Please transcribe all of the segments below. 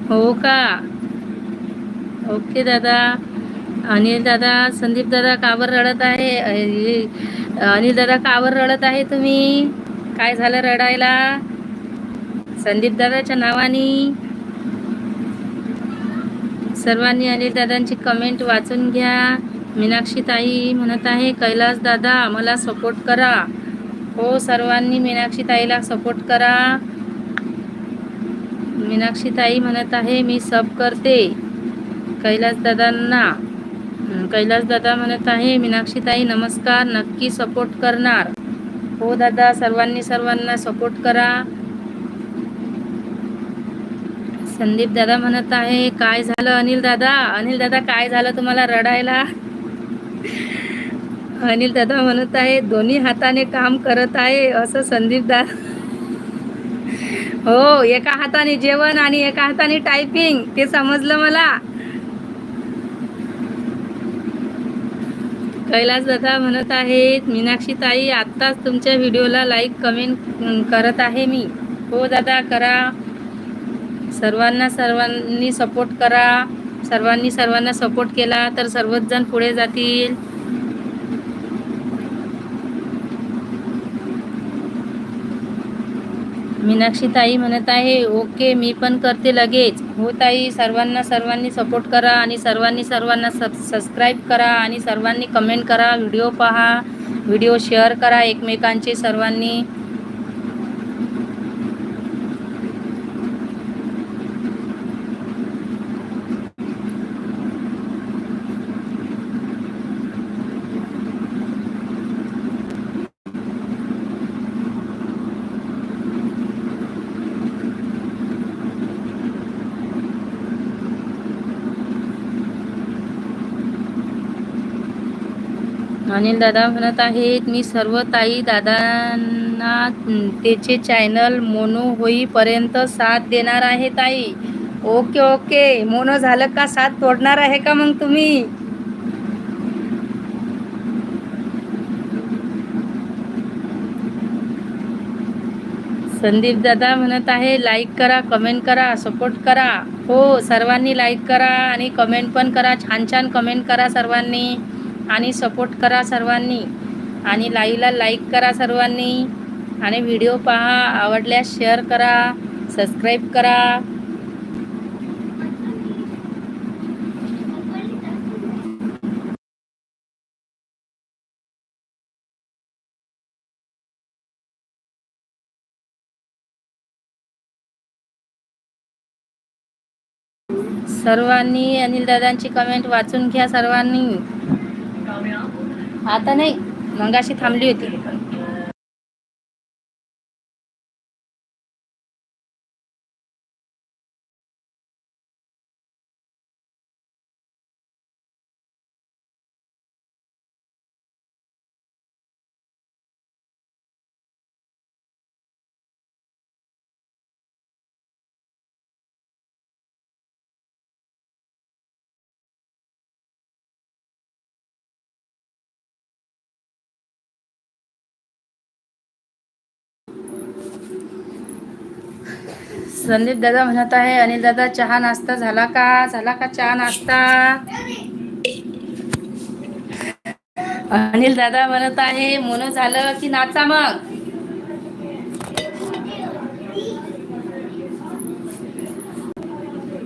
हो का? ओके दादा. अनिल दादा, संदीप दादा कावर रडत आहे? अनिल दादा कावर रडत आहे तुम्ही? काय झालं रडायला? संदीप दादाच्या नावानी. सर्वांनी अनिल दादांची कमेंट वाचून घ्या. मीनाक्षी ताई म्हणत आहे कैलास दादा मला सपोर्ट करा. हो, सर्वांनी मीनाक्षी ताईला सपोर्ट करा. मीनाक्षी ताई म्हणत आहे मी सब करते कैलास दादांना. कैलास दादा म्हणत आहे मीनाक्षी ताई नमस्कार, नक्की सपोर्ट करणार. हो दादा, सर्वांनी सर्वांना सपोर्ट करा. संदीप दादा म्हणत आहे काय झालं अनिल दादा? अनिल दादा काय झालं तुम्हाला रडायला? अनिल दादा म्हणत आहे दोन्ही हाताने काम करत आहे असं संदीप दादा. हो, एका हाताने जेवण आणि एका हाताने टायपिंग, ते समजलं मला. कैलास दादा म्हणत आहेत मीनाक्षी ताई आत्ताच तुमच्या व्हिडिओला लाईक कमेंट करत आहे मी. हो दादा करा. सर्वांनी सपोर्ट करा. सर्वांनी सर्वांना सपोर्ट केला तर सर्वच जण पुढे जातील. मीनाक्षी ताई म्हणत आहे ओके मी पण करते लगेच. हो ताई, सर्वांनी सपोर्ट करा आणि सर्वांना सबस्क्राईब करा आणि सर्वांनी कमेंट करा. व्हिडिओ पहा, व्हिडिओ शेअर करा एकमेकांचे सर्वांनी. अनिल दादा म्हणत आहेत मी सर्व ताई दादांना त्याचे चॅनल मोनो होईपर्यंत साथ देणार आहे ताई. ओके ओके, मोनो झालं का साथ तोडणार आहे का मग तुम्ही? संदीप दादा म्हणत आहे लाईक करा, कमेंट करा, सपोर्ट करा. हो, सर्वांनी लाईक करा आणि कमेंट पण करा. छान छान कमेंट करा सर्वांनी आणि सपोर्ट करा सर्वांनी आणि लाईव्हला लाईक करा सर्वांनी आणि व्हिडिओ पहा, आवडल्यास शेअर करा, सबस्क्राईब करा. सर्वांनी अनिल दादांची कमेंट वाचून घ्या सर्वांनी. आता नाही, मगाशी थांबली होती. संदीप दादा म्हणत आहे अनिल दादा चहा नाश्ता झाला का? झाला का चहा नाश्ता? अनिल दादा म्हणत आहे मोनो झालं की नाचा मग.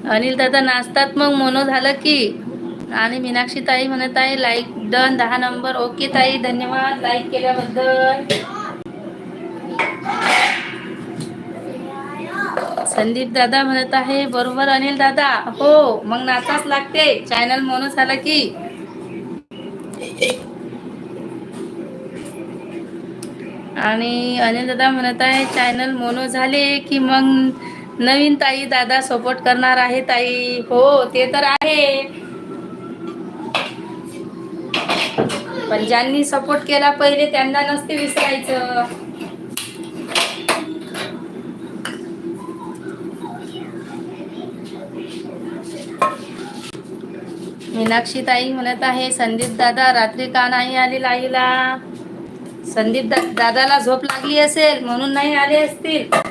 अनिल दादा नाचतात मग मोनो झालं की. आणि मीनाक्षी ताई म्हणत आहे लाईक डन 10 नंबर. ओके ताई, धन्यवाद लाईक केल्याबद्दल. संदीप दादा म्हणत आहे बरोबर अनिल दादा. हो, मग नाचाच लागते चॅनल मोनो झाला की. आणि अनिल दादा म्हणत आहे चॅनल मोनो झाले की मग नवीन ताई दादा सपोर्ट करणार आहे ताई. हो, ते तर आहे, पण ज्यांनी सपोर्ट केला पहिले त्यांना नसते विसरायचं. मीनाक्षी ताई म्हणत आहे संदीप दादा रात्री का नाही आले लाईव्हला? संदीप दादाला झोप लागली असेल म्हणून नाही आले असतील.